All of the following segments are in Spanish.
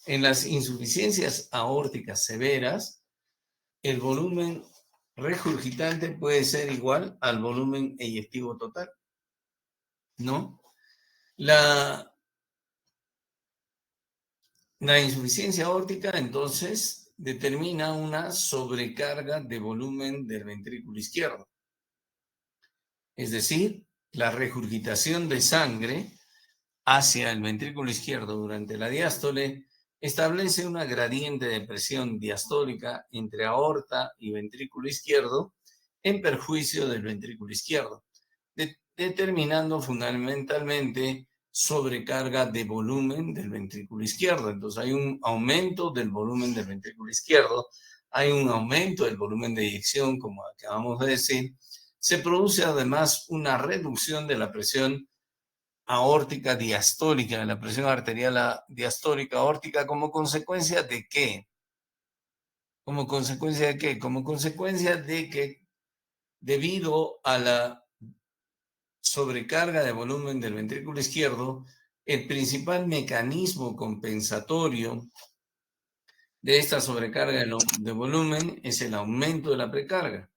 En las insuficiencias aórticas severas, el volumen regurgitante puede ser igual al volumen eyectivo total, ¿no? La insuficiencia aórtica, entonces, determina una sobrecarga de volumen del ventrículo izquierdo. Es decir, la regurgitación de sangre hacia el ventrículo izquierdo durante la diástole establece una gradiente de presión diastólica entre aorta y ventrículo izquierdo en perjuicio del ventrículo izquierdo, determinando fundamentalmente sobrecarga de volumen del ventrículo izquierdo. Entonces hay un aumento del volumen del ventrículo izquierdo, hay un aumento del volumen de eyección, como acabamos de decir. Se produce además una reducción de la presión aórtica diastólica, de la presión arterial diastólica aórtica, ¿como consecuencia de qué? ¿Como consecuencia de qué? Como consecuencia de que, debido a la sobrecarga de volumen del ventrículo izquierdo, el principal mecanismo compensatorio de esta sobrecarga de volumen es el aumento de la precarga.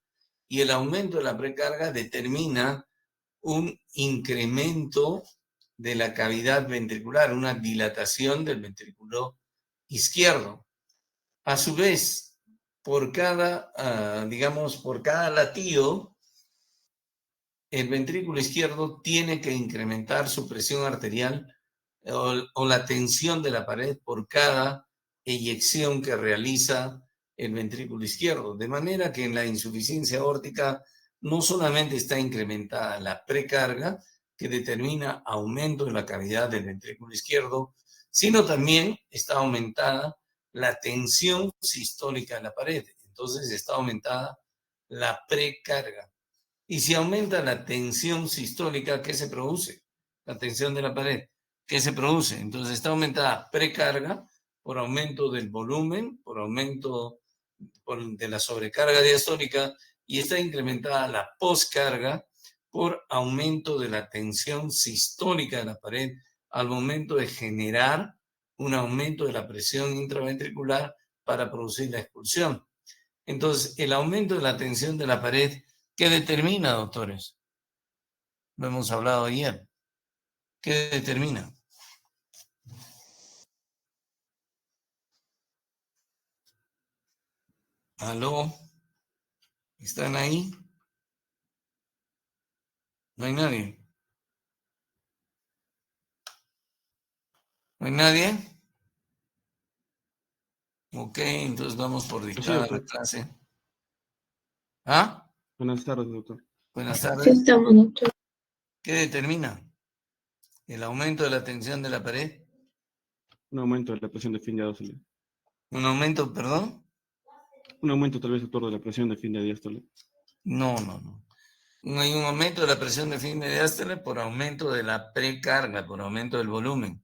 Y el aumento de la precarga determina un incremento de la cavidad ventricular, una dilatación del ventrículo izquierdo. A su vez, por cada latido, el ventrículo izquierdo tiene que incrementar su presión arterial o la tensión de la pared por cada eyección que realiza el ventrículo izquierdo. De manera que en la insuficiencia aórtica no solamente está incrementada la precarga, que determina aumento de la cavidad del ventrículo izquierdo, sino también está aumentada la tensión sistólica de la pared. Entonces está aumentada la precarga. Y si aumenta la tensión sistólica, ¿qué se produce? La tensión de la pared, ¿qué se produce? Entonces está aumentada precarga por aumento del volumen, por aumento de la sobrecarga diastólica, y está incrementada la poscarga por aumento de la tensión sistólica de la pared al momento de generar un aumento de la presión intraventricular para producir la expulsión. Entonces, el aumento de la tensión de la pared, ¿qué determina, doctores? Lo hemos hablado ayer. ¿Qué determina? ¿Aló? ¿Están ahí? ¿No hay nadie? ¿No hay nadie? Ok, entonces vamos por Sí, dictada la doctor. clase. ¿Ah? Buenas tardes, doctor. Buenas Sí, tardes. estamos, doctor. ¿Qué determina? ¿El aumento de la tensión de la pared? Un aumento de la presión de fin de diástole. ¿Un aumento, perdón? Un aumento tal vez, doctor, de la presión de fin de diástole. No. No hay un aumento de la presión de fin de diástole por aumento de la precarga, por aumento del volumen.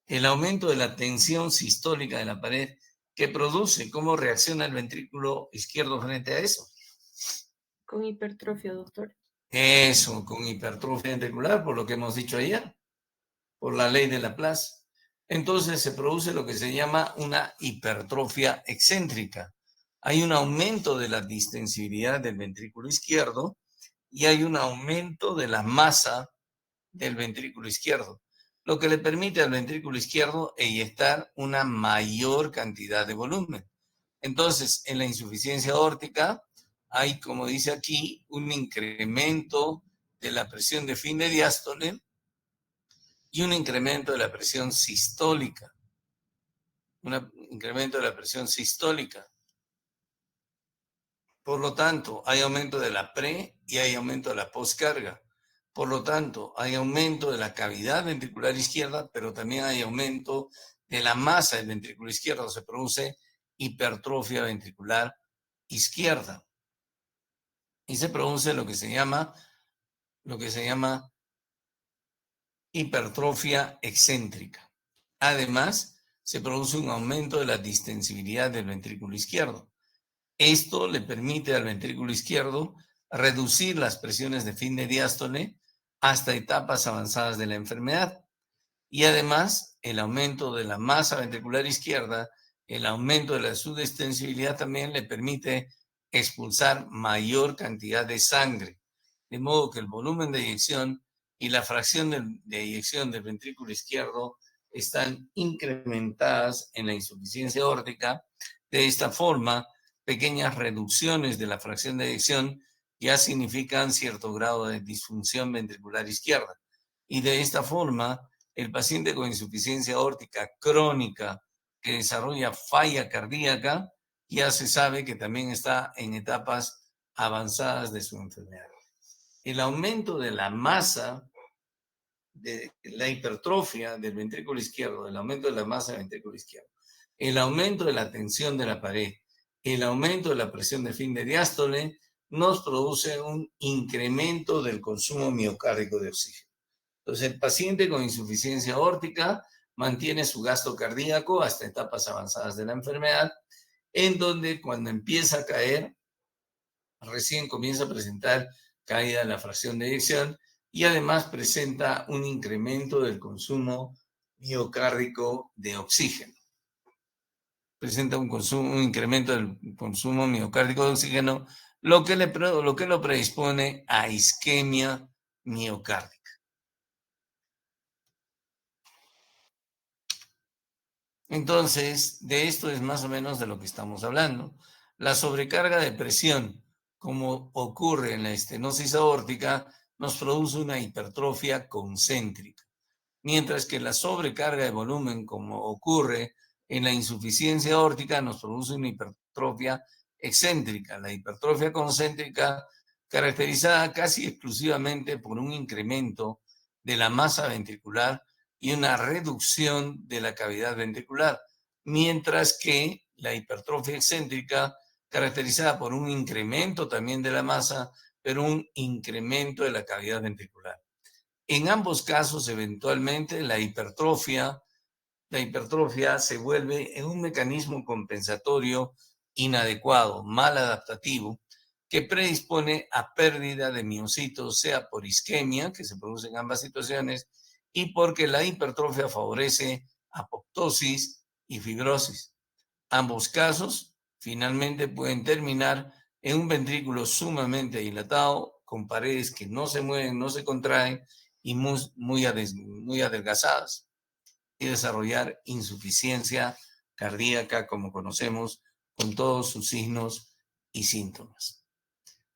El aumento de la tensión sistólica de la pared, ¿qué produce? ¿Cómo reacciona el ventrículo izquierdo frente a eso? Con hipertrofia, doctor. Eso, con hipertrofia ventricular, por lo que hemos dicho ayer, por la ley de Laplace. Entonces se produce lo que se llama una hipertrofia excéntrica. Hay un aumento de la distensibilidad del ventrículo izquierdo y hay un aumento de la masa del ventrículo izquierdo, lo que le permite al ventrículo izquierdo eyectar una mayor cantidad de volumen. Entonces, en la insuficiencia aórtica hay, como dice aquí, un incremento de la presión de fin de diástole y un incremento de la presión sistólica. Un incremento de la presión sistólica. Por lo tanto, hay aumento de la pre y hay aumento de la poscarga. Por lo tanto, hay aumento de la cavidad ventricular izquierda, pero también hay aumento de la masa del ventrículo izquierdo. Se produce hipertrofia ventricular izquierda. Y se produce lo que se llama hipertrofia excéntrica. Además, se produce un aumento de la distensibilidad del ventrículo izquierdo. Esto le permite al ventrículo izquierdo reducir las presiones de fin de diástole hasta etapas avanzadas de la enfermedad. y además el aumento de la masa ventricular izquierda, el aumento de la subdistensibilidad también le permite expulsar mayor cantidad de sangre, de modo que el volumen de eyección y la fracción de eyección del ventrículo izquierdo están incrementadas en la insuficiencia aórtica. De esta forma, pequeñas reducciones de la fracción de eyección ya significan cierto grado de disfunción ventricular izquierda. Y de esta forma, el paciente con insuficiencia aórtica crónica que desarrolla falla cardíaca ya se sabe que también está en etapas avanzadas de su enfermedad. El aumento de la masa, de la hipertrofia del ventrículo izquierdo, el aumento de la masa del ventrículo izquierdo, el aumento de la tensión de la pared, el aumento de la presión de fin de diástole, nos produce un incremento del consumo miocárdico de oxígeno. Entonces, el paciente con insuficiencia aórtica mantiene su gasto cardíaco hasta etapas avanzadas de la enfermedad, en donde cuando empieza a caer, recién comienza a presentar caída de la fracción de eyección y además presenta un incremento del consumo miocárdico de oxígeno. Presenta un incremento del consumo miocárdico de oxígeno, lo que lo predispone a isquemia miocárdica. Entonces, de esto es más o menos de lo que estamos hablando. La sobrecarga de presión, como ocurre en la estenosis aórtica, nos produce una hipertrofia concéntrica, mientras que la sobrecarga de volumen, como ocurre en la insuficiencia aórtica, nos produce una hipertrofia excéntrica. La hipertrofia concéntrica, caracterizada casi exclusivamente por un incremento de la masa ventricular y una reducción de la cavidad ventricular, mientras que la hipertrofia excéntrica, caracterizada por un incremento también de la masa, pero un incremento de la cavidad ventricular. En ambos casos, eventualmente, la hipertrofia se vuelve en un mecanismo compensatorio inadecuado, mal adaptativo, que predispone a pérdida de miocitos, sea por isquemia, que se produce en ambas situaciones, y porque la hipertrofia favorece apoptosis y fibrosis. Ambos casos finalmente pueden terminar en un ventrículo sumamente dilatado, con paredes que no se mueven, no se contraen y muy adelgazadas, y desarrollar insuficiencia cardíaca, como conocemos, con todos sus signos y síntomas.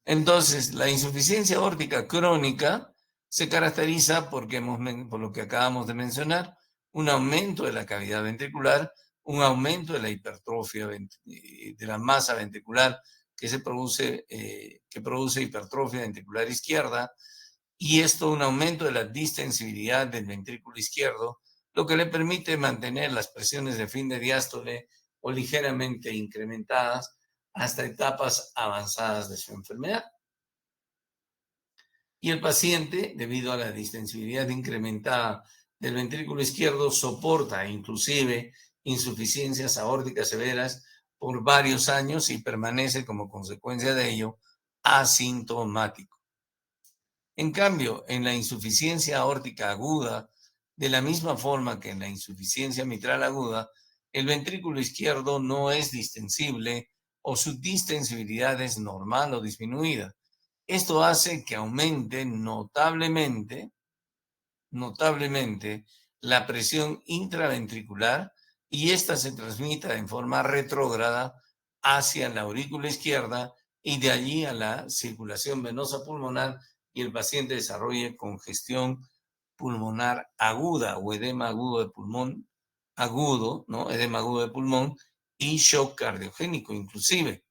Entonces, la insuficiencia aórtica crónica se caracteriza por lo que acabamos de mencionar, un aumento de la cavidad ventricular, un aumento de la hipertrofia de la masa ventricular que produce hipertrofia ventricular izquierda, y esto un aumento de la distensibilidad del ventrículo izquierdo, lo que le permite mantener las presiones de fin de diástole o ligeramente incrementadas hasta etapas avanzadas de su enfermedad. Y el paciente, debido a la distensibilidad incrementada del ventrículo izquierdo, soporta inclusive insuficiencias aórticas severas por varios años y permanece como consecuencia de ello asintomático. En cambio, en la insuficiencia aórtica aguda, de la misma forma que en la insuficiencia mitral aguda, el ventrículo izquierdo no es distensible o su distensibilidad es normal o disminuida. Esto hace que aumente notablemente la presión intraventricular y esta se transmita en forma retrógrada hacia la aurícula izquierda y de allí a la circulación venosa pulmonar y el paciente desarrolle congestión pulmonar aguda o edema agudo de pulmón agudo, ¿no? Edema agudo de pulmón y shock cardiogénico inclusive.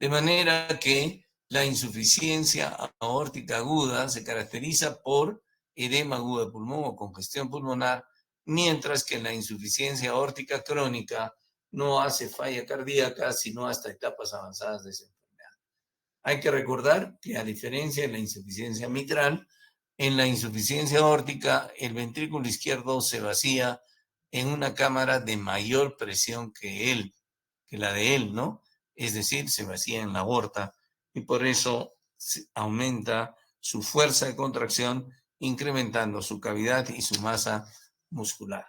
De manera que la insuficiencia aórtica aguda se caracteriza por edema agudo de pulmón o congestión pulmonar, mientras que la insuficiencia aórtica crónica no hace falla cardíaca, sino hasta etapas avanzadas de esa enfermedad. Hay que recordar que a diferencia de la insuficiencia mitral, en la insuficiencia aórtica el ventrículo izquierdo se vacía en una cámara de mayor presión que la de él, ¿no? Es decir, se vacía en la aorta y por eso aumenta su fuerza de contracción, incrementando su cavidad y su masa muscular.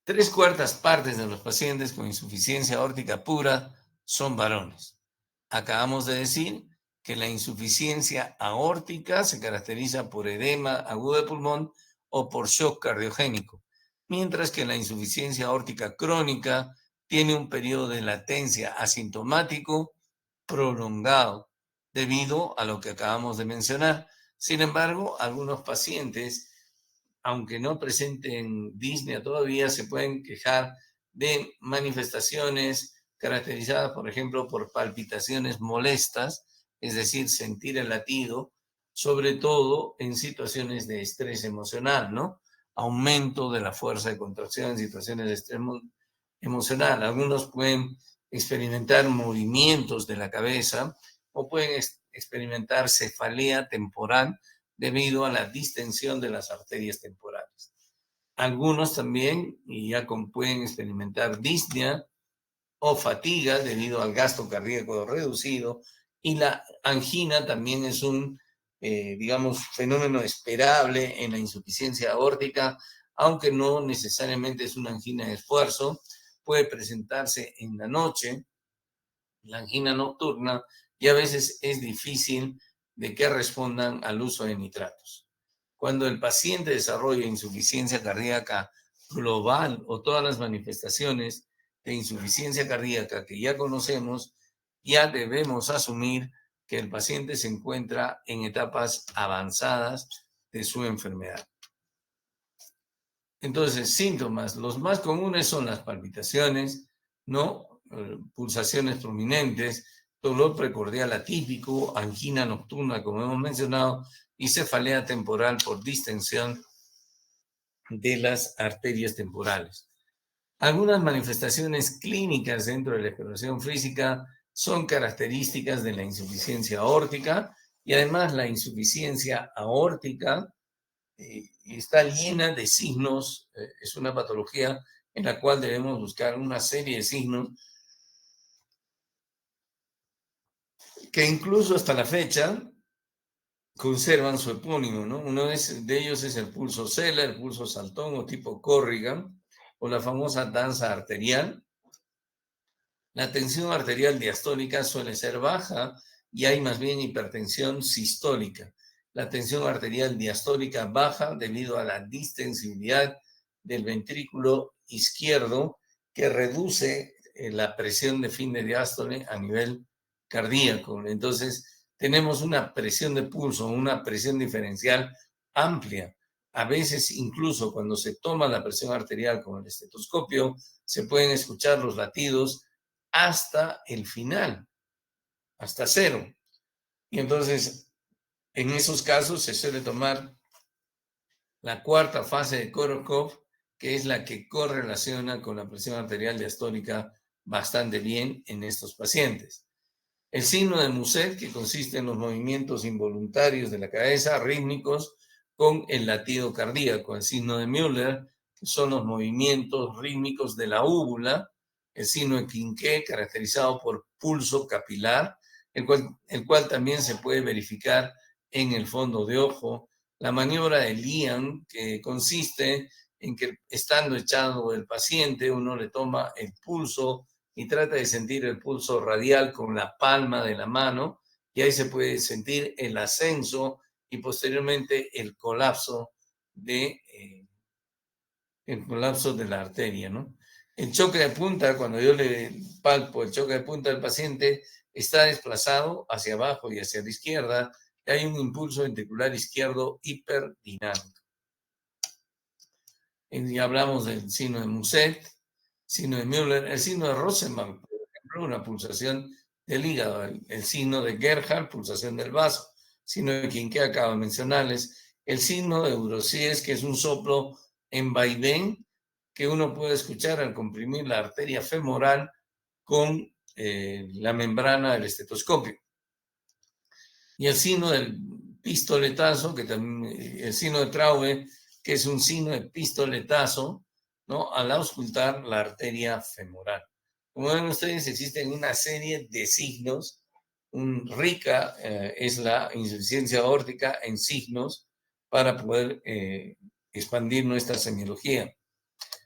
3/4 de los pacientes con insuficiencia aórtica pura son varones. Acabamos de decir que la insuficiencia aórtica se caracteriza por edema agudo de pulmón o por shock cardiogénico, mientras que la insuficiencia aórtica crónica tiene un periodo de latencia asintomático prolongado debido a lo que acabamos de mencionar. Sin embargo, algunos pacientes, aunque no presenten disnea todavía, se pueden quejar de manifestaciones caracterizadas, por ejemplo, por palpitaciones molestas, es decir, sentir el latido, sobre todo en situaciones de estrés emocional, ¿no? Aumento de la fuerza de contracción en situaciones de estrés emocional. Algunos pueden experimentar movimientos de la cabeza o pueden experimentar cefalea temporal debido a la distensión de las arterias temporales. Algunos también pueden experimentar disnea o fatiga debido al gasto cardíaco reducido, y la angina también es un, fenómeno esperable en la insuficiencia aórtica, aunque no necesariamente es una angina de esfuerzo. Puede presentarse en la noche, la angina nocturna, y a veces es difícil de que respondan al uso de nitratos. Cuando el paciente desarrolla insuficiencia cardíaca global o todas las manifestaciones de insuficiencia cardíaca que ya conocemos, ya debemos asumir que el paciente se encuentra en etapas avanzadas de su enfermedad. Entonces, síntomas, los más comunes son las palpitaciones, ¿no? Pulsaciones prominentes, dolor precordial atípico, angina nocturna, como hemos mencionado, y cefalea temporal por distensión de las arterias temporales. Algunas manifestaciones clínicas dentro de la exploración física son características de la insuficiencia aórtica, y además la insuficiencia aórtica está llena de signos. Es una patología en la cual debemos buscar una serie de signos que incluso hasta la fecha conservan su epónimo, ¿no? Uno de ellos es el pulso Sela, el pulso Saltón o tipo Corrigan, o la famosa danza arterial. La tensión arterial diastólica suele ser baja y hay más bien hipertensión sistólica. La tensión arterial diastólica baja debido a la distensibilidad del ventrículo izquierdo, que reduce la presión de fin de diástole a nivel cardíaco. Entonces, tenemos una presión de pulso, una presión diferencial amplia. A veces, incluso cuando se toma la presión arterial con el estetoscopio, se pueden escuchar los latidos hasta el final, hasta 0. Y entonces, en esos casos se suele tomar la cuarta fase de Korokov, que es la que correlaciona con la presión arterial diastólica bastante bien en estos pacientes. El signo de Muset, que consiste en los movimientos involuntarios de la cabeza, rítmicos, con el latido cardíaco. El signo de Müller, que son los movimientos rítmicos de la úvula. El signo de Quinqué, caracterizado por pulso capilar, el cual también se puede verificar en el fondo de ojo. La maniobra de Lian, que consiste en que, estando echado el paciente, uno le toma el pulso y trata de sentir el pulso radial con la palma de la mano, y ahí se puede sentir el ascenso y posteriormente el colapso de la arteria, ¿no? El choque de punta, cuando yo le palpo el choque de punta del paciente, está desplazado hacia abajo y hacia la izquierda, y hay un impulso ventricular izquierdo hiperdinámico. Y hablamos del signo de Muset, signo de Müller, el signo de Rosenbaum, por ejemplo, una pulsación del hígado, el signo de Gerhardt, pulsación del vaso, signo de Quinqué, acabo de mencionarles, el signo de Eurosies, que es un soplo en vaivén que uno puede escuchar al comprimir la arteria femoral con la membrana del estetoscopio. Y el signo del pistoletazo, que también, el signo de Traube, que es un signo de pistoletazo, ¿no? Al auscultar la arteria femoral. Como ven ustedes, existen una serie de signos. Rica es la insuficiencia aórtica en signos. para poder expandir nuestra semiología.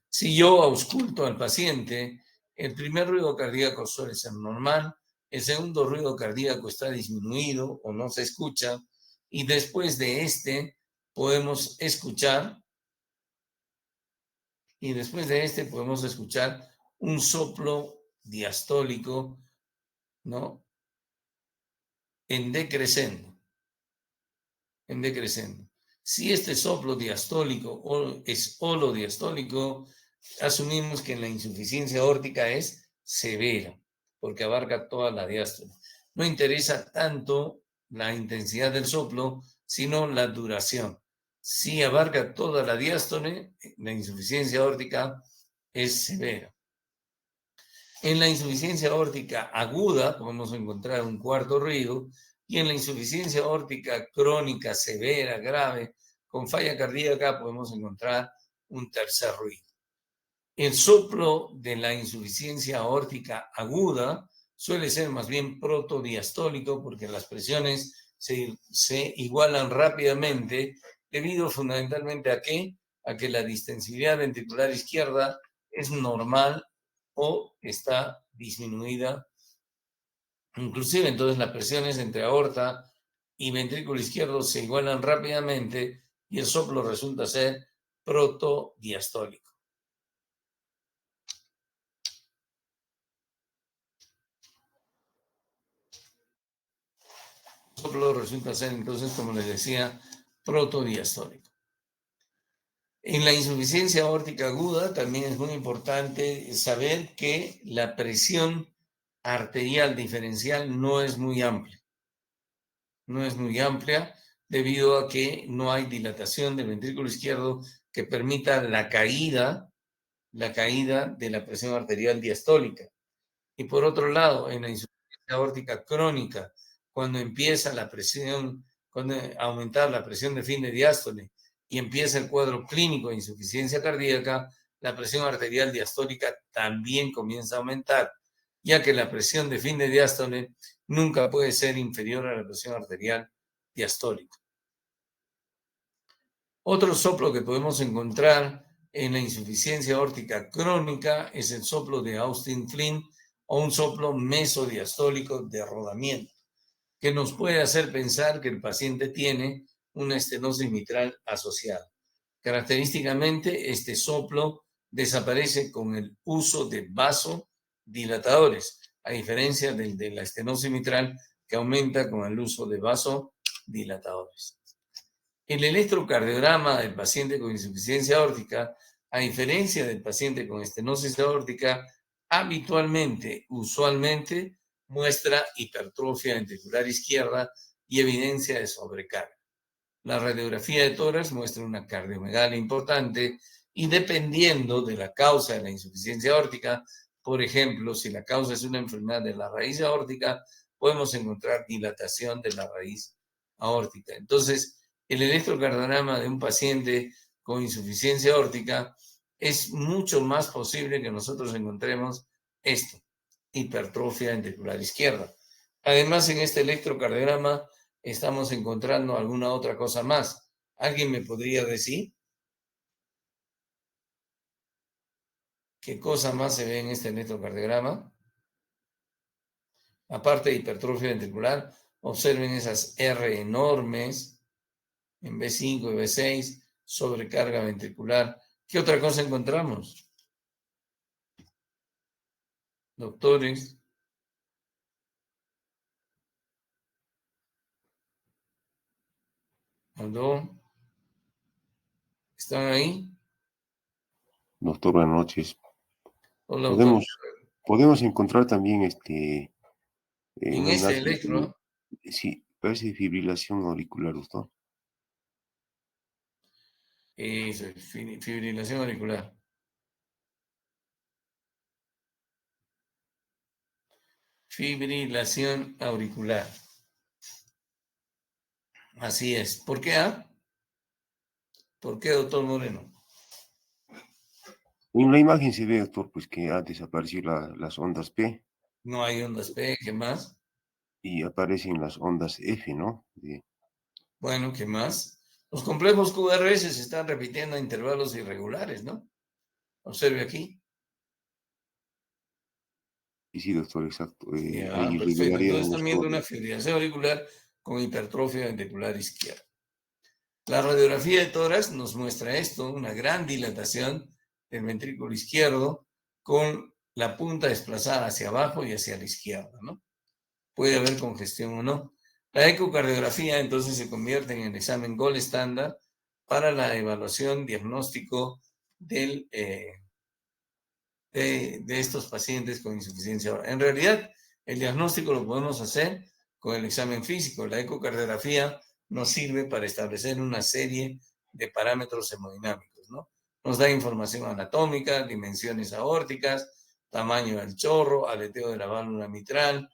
Si yo ausculto al paciente, el primer ruido cardíaco suele ser normal, el segundo ruido cardíaco está disminuido o no se escucha, y después de este podemos escuchar, un soplo diastólico, ¿no? En decrescendo. Si este soplo diastólico es holodiastólico, asumimos que la insuficiencia aórtica es severa, porque abarca toda la diástole. No interesa tanto la intensidad del soplo, sino la duración. Si abarca toda la diástole, la insuficiencia aórtica es severa. En la insuficiencia aórtica aguda podemos encontrar un cuarto ruido, y en la insuficiencia aórtica crónica, severa, grave, con falla cardíaca, podemos encontrar un tercer ruido. El soplo de la insuficiencia aórtica aguda suele ser más bien protodiastólico, porque las presiones se igualan rápidamente, debido fundamentalmente a que la distensibilidad ventricular izquierda es normal o está disminuida. Inclusive entonces las presiones entre aorta y ventrículo izquierdo se igualan rápidamente y el soplo resulta ser protodiastólico. El soplo resulta ser entonces, como les decía, protodiastólico. En la insuficiencia aórtica aguda también es muy importante saber que la presión arterial diferencial no es muy amplia. No es muy amplia debido a que no hay dilatación del ventrículo izquierdo que permita la caída de la presión arterial diastólica. Y por otro lado, en la insuficiencia aórtica crónica, cuando empieza la presión, cuando aumentar la presión de fin de diástole y empieza el cuadro clínico de insuficiencia cardíaca, la presión arterial diastólica también comienza a aumentar, ya que la presión de fin de diástole nunca puede ser inferior a la presión arterial diastólica. Otro soplo que podemos encontrar en la insuficiencia aórtica crónica es el soplo de Austin Flint, o un soplo mesodiastólico de rodamiento, que nos puede hacer pensar que el paciente tiene una estenosis mitral asociada. Característicamente, este soplo desaparece con el uso de vasodilatadores, a diferencia del de la estenosis mitral, que aumenta con el uso de vasodilatadores. El electrocardiograma del paciente con insuficiencia aórtica, a diferencia del paciente con estenosis aórtica, usualmente muestra hipertrofia ventricular izquierda y evidencia de sobrecarga. La radiografía de tórax muestra una cardiomegalia importante, y dependiendo de la causa de la insuficiencia aórtica, por ejemplo, si la causa es una enfermedad de la raíz aórtica, podemos encontrar dilatación de la raíz aórtica. Entonces, el electrocardiograma de un paciente con insuficiencia aórtica es mucho más posible que nosotros encontremos esto, hipertrofia ventricular izquierda. Además, en este electrocardiograma estamos encontrando alguna otra cosa más. ¿Alguien me podría decir qué cosa más se ve en este electrocardiograma? Aparte de hipertrofia ventricular, observen esas R enormes en B5 y B6, sobrecarga ventricular. ¿Qué otra cosa encontramos? Doctores. ¿Aló? ¿Están ahí? Doctor, buenas noches. Hola, doctor. Podemos encontrar también En este electro. Sí, parece fibrilación auricular, doctor. Eso, fibrilación auricular. Fibrilación auricular. Así es. ¿Por qué? ¿Por qué, doctor Moreno? En la imagen se ve, doctor, pues que ha desaparecido las ondas P. No hay ondas P, ¿qué más? Y aparecen las ondas F, ¿no? Bueno, ¿qué más? Los complejos QRS se están repitiendo a intervalos irregulares, ¿no? Observe aquí. Y sí, doctor, exacto. Ya, Hay perfecto. irregularidad Entonces en están los viendo una cortes. fibrilación auricular con hipertrofia ventricular izquierda. La radiografía de tórax nos muestra esto, una gran dilatación del ventrículo izquierdo con la punta desplazada hacia abajo y hacia la izquierda, ¿no? Puede haber congestión o no. La ecocardiografía entonces se convierte en el examen gold estándar para la evaluación diagnóstico de estos pacientes con insuficiencia aórtica. En realidad, el diagnóstico lo podemos hacer con el examen físico. La ecocardiografía nos sirve para establecer una serie de parámetros hemodinámicos, ¿no? Nos da información anatómica, dimensiones aórticas, tamaño del chorro, aleteo de la válvula mitral,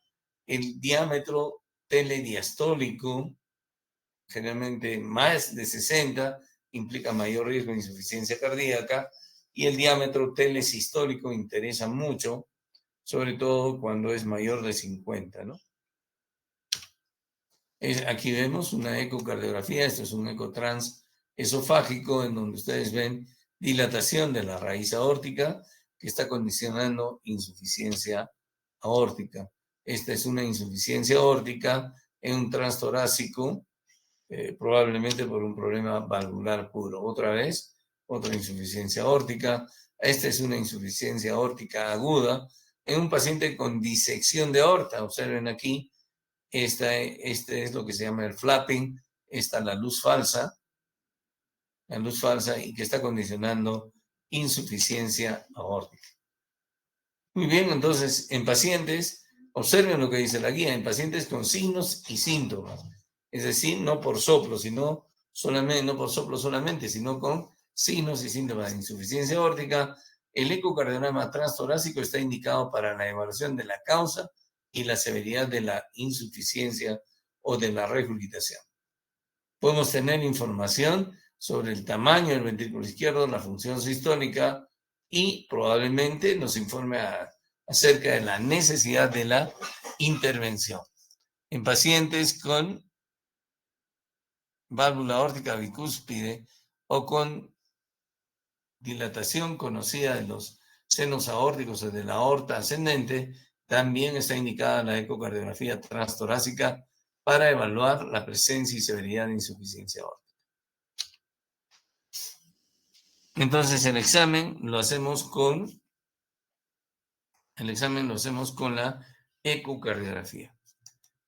el diámetro telediastólico, generalmente más de 60, implica mayor riesgo de insuficiencia cardíaca, y el diámetro telesistólico interesa mucho, sobre todo cuando es mayor de 50, ¿no? Aquí vemos una ecocardiografía, esto es un ecotrans esofágico en donde ustedes ven dilatación de la raíz aórtica que está condicionando insuficiencia aórtica. Esta es una insuficiencia aórtica en un transtorácico, probablemente por un problema valvular puro. Otra vez, otra insuficiencia aórtica. Esta es una insuficiencia aórtica aguda en un paciente con disección de aorta. Observen aquí, este es lo que se llama el flapping, esta la luz falsa y que está condicionando insuficiencia aórtica. Muy bien, entonces, en pacientes, observen lo que dice la guía, en pacientes con signos y síntomas, es decir, no por soplo, sino solamente, no por soplo solamente, sino con signos y síntomas de insuficiencia aórtica, el ecocardiograma transtorácico está indicado para la evaluación de la causa y la severidad de la insuficiencia o de la regurgitación. Podemos tener información sobre el tamaño del ventrículo izquierdo, la función sistólica y probablemente nos informe acerca de la necesidad de la intervención. En pacientes con válvula aórtica bicúspide o con dilatación conocida de los senos aórticos o de la aorta ascendente, también está indicada la ecocardiografía transtorácica para evaluar la presencia y severidad de insuficiencia aórtica. Entonces el examen lo hacemos con la ecocardiografía.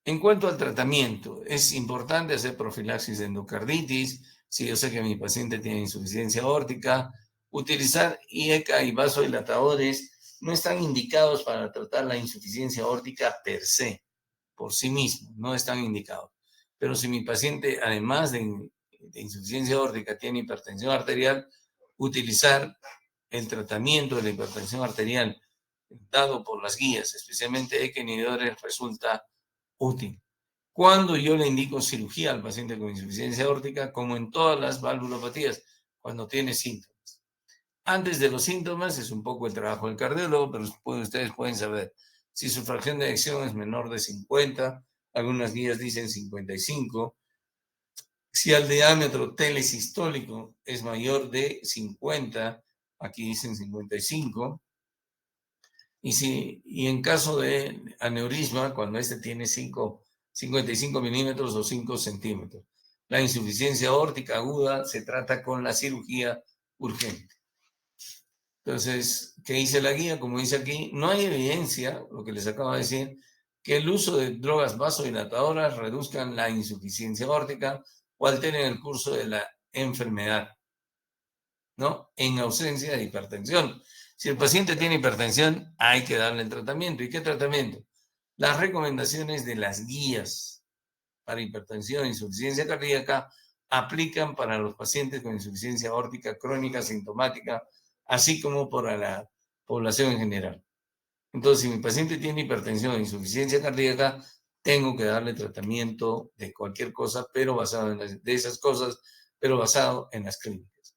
En cuanto al tratamiento, es importante hacer profilaxis de endocarditis. Si yo sé que mi paciente tiene insuficiencia aórtica, utilizar IECA y vasodilatadores no están indicados para tratar la insuficiencia aórtica per se, por sí mismo, no están indicados. Pero si mi paciente, además de insuficiencia aórtica, tiene hipertensión arterial, utilizar el tratamiento de la hipertensión arterial dado por las guías, especialmente ECA inhibidores, resulta útil. Cuando yo le indico cirugía al paciente con insuficiencia aórtica, como en todas las valvulopatías, cuando tiene síntomas. Antes de los síntomas es un poco el trabajo del cardiólogo, pero ustedes pueden saber si su fracción de eyección es menor de 50, algunas guías dicen 55, si el diámetro telesistólico es mayor de 50, aquí dicen 55, y en caso de aneurisma, cuando este tiene 55 milímetros o 5 centímetros. La insuficiencia aórtica aguda se trata con la cirugía urgente. Entonces, ¿qué dice la guía? Como dice aquí, no hay evidencia, lo que les acabo de decir, que el uso de drogas vasodilatadoras reduzcan la insuficiencia aórtica o alteren el curso de la enfermedad, ¿no? En ausencia de hipertensión. Si el paciente tiene hipertensión, hay que darle el tratamiento. ¿Y qué tratamiento? Las recomendaciones de las guías para hipertensión e insuficiencia cardíaca aplican para los pacientes con insuficiencia aórtica crónica sintomática, así como para la población en general. Entonces, si mi paciente tiene hipertensión e insuficiencia cardíaca, tengo que darle tratamiento de cualquier cosa, pero basado en basado en las clínicas,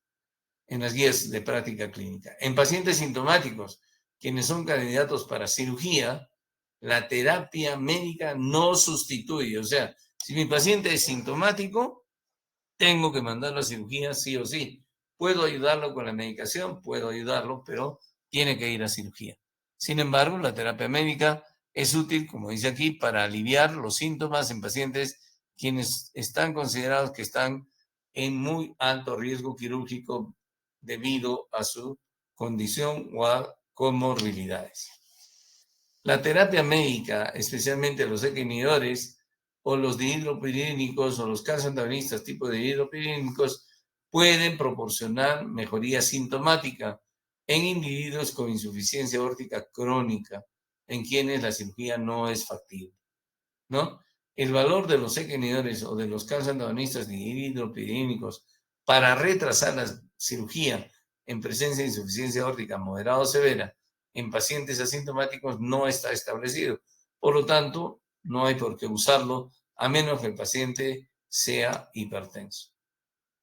en las guías de práctica clínica. En pacientes sintomáticos, quienes son candidatos para cirugía, la terapia médica no sustituye. O sea, si mi paciente es sintomático, tengo que mandarlo a cirugía sí o sí. Puedo ayudarlo con la medicación, puedo ayudarlo, pero tiene que ir a cirugía. Sin embargo, la terapia médica es útil, como dice aquí, para aliviar los síntomas en pacientes quienes están considerados que están en muy alto riesgo quirúrgico debido a su condición o a comorbilidades. La terapia médica, especialmente los inhibidores o los dihidropirínicos o los calcio-antagonistas tipo de dihidropirínicos, pueden proporcionar mejoría sintomática en individuos con insuficiencia aórtica crónica, en quienes la cirugía no es factible, ¿no? El valor de los inhibidores o de los calcio-antagonistas dihidropirínicos para retrasar la cirugía en presencia de insuficiencia aórtica moderada o severa en pacientes asintomáticos no está establecido. Por lo tanto, no hay por qué usarlo a menos que el paciente sea hipertenso.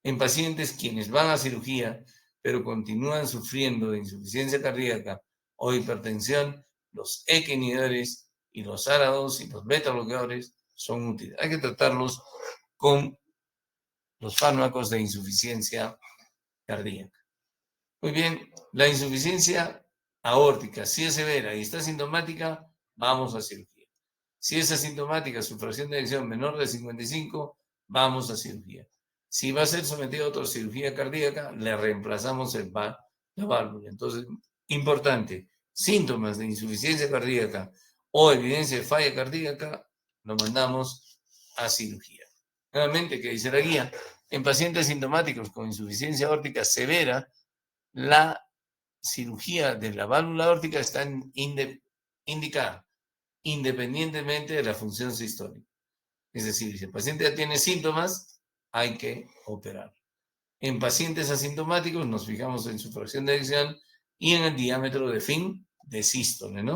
En pacientes quienes van a cirugía pero continúan sufriendo de insuficiencia cardíaca o hipertensión, los ECA inhibidores y los ARA2 y los beta bloqueadores son útiles. Hay que tratarlos con los fármacos de insuficiencia cardíaca. Muy bien, la insuficiencia aórtica, si es severa y está sintomática, vamos a cirugía. Si es asintomática, su fracción de eyección menor de 55, vamos a cirugía. Si va a ser sometido a otra cirugía cardíaca, le reemplazamos la válvula. Entonces, importante, síntomas de insuficiencia cardíaca o evidencia de falla cardíaca, lo mandamos a cirugía. Nuevamente, que dice la guía, en pacientes sintomáticos con insuficiencia aórtica severa, la cirugía de la válvula aórtica está indicada independientemente de la función sistólica. Es decir, si el paciente ya tiene síntomas, hay que operar. En pacientes asintomáticos nos fijamos en su fracción de eyección y en el diámetro de fin de sístole, ¿no?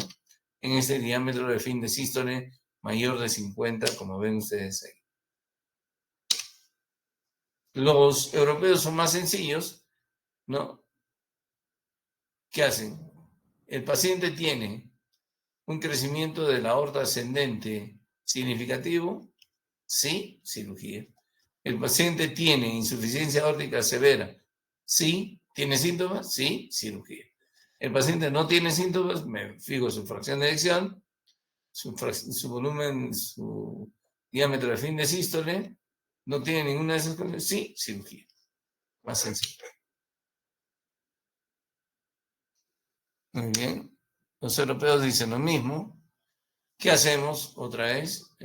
En ese diámetro de fin de sístole mayor de 50, como ven ustedes ahí. Los europeos son más sencillos, ¿no? ¿Qué hacen? El paciente tiene un crecimiento de la aorta ascendente significativo, sí, cirugía. El paciente tiene insuficiencia aórtica severa, sí. ¿Tiene síntomas? Sí, cirugía. El paciente no tiene síntomas, me fijo su fracción de eyección, su volumen, su diámetro de fin de sístole, no tiene ninguna de esas cosas, sí, cirugía. Más sencillo. Muy bien. Los europeos dicen lo mismo. ¿Qué hacemos? Otra vez,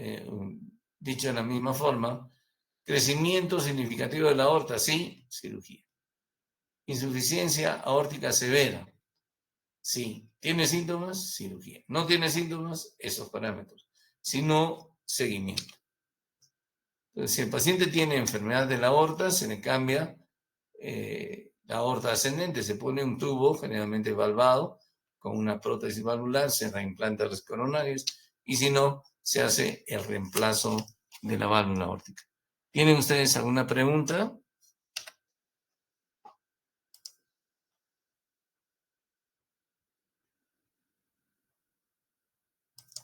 dicho de la misma forma, crecimiento significativo de la aorta, sí, cirugía. Insuficiencia aórtica severa, sí. ¿Tiene síntomas? Cirugía. ¿No tiene síntomas? Esos parámetros. Si no, seguimiento. Entonces, si el paciente tiene enfermedad de la aorta, se le cambia la aorta ascendente, se pone un tubo, generalmente valvado, con una prótesis valvular, se reimplanta los coronarios, y si no, se hace el reemplazo de la válvula aórtica. ¿Tienen ustedes alguna pregunta?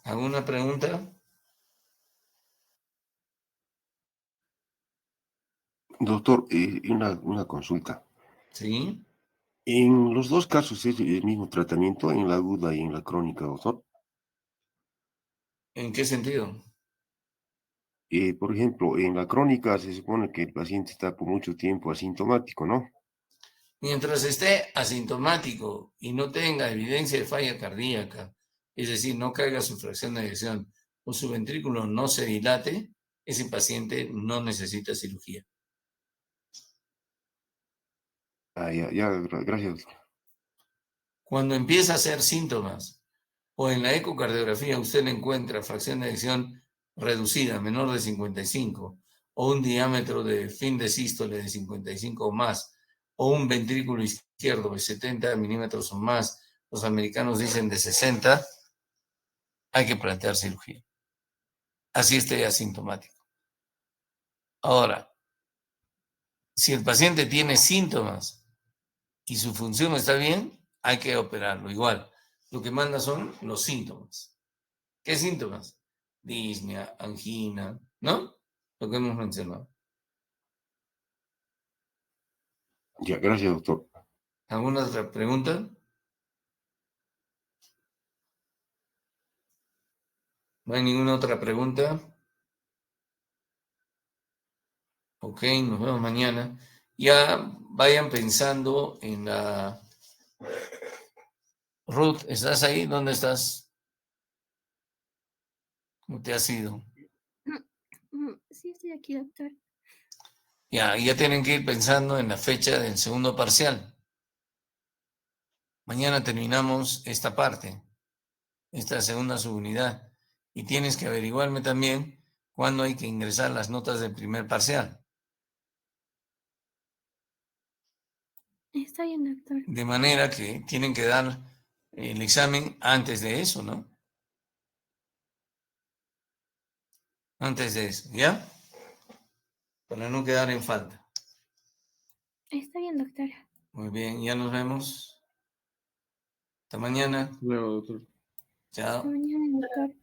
¿Alguna pregunta? Doctor, una consulta. Sí. En los dos casos es el mismo tratamiento, en la aguda y en la crónica, doctor. ¿En qué sentido? Por ejemplo, en la crónica se supone que el paciente está por mucho tiempo asintomático, ¿no? Mientras esté asintomático y no tenga evidencia de falla cardíaca, es decir, no caiga su fracción de eyección o su ventrículo no se dilate, ese paciente no necesita cirugía. Gracias, doctor. Cuando empieza a hacer síntomas o en la ecocardiografía usted le encuentra fracción de eyección reducida, menor de 55, o un diámetro de fin de sístole de 55 o más, o un ventrículo izquierdo de 70 milímetros o más, los americanos dicen de 60, hay que plantear cirugía. Así esté asintomático. Ahora, si el paciente tiene síntomas y su función está bien, hay que operarlo. Igual, lo que manda son los síntomas. ¿Qué síntomas? Disnea, angina, ¿no? Lo que hemos mencionado. Ya, gracias, doctor. ¿Alguna otra pregunta? ¿No hay ninguna otra pregunta? Ok, nos vemos mañana. Ya vayan pensando en la... Ruth, ¿estás ahí? ¿Dónde estás? ¿Cómo te has ido? Sí, estoy aquí, doctor. Ya tienen que ir pensando en la fecha del segundo parcial. Mañana terminamos esta parte, esta segunda subunidad. Y tienes que averiguarme también cuándo hay que ingresar las notas del primer parcial. Está bien, doctor. De manera que tienen que dar el examen antes de eso, ¿no? Antes de eso, ¿ya? Para no quedar en falta. Está bien, doctor. Muy bien, ya nos vemos. Hasta mañana. Luego, doctor. Hasta Chao. mañana, doctor.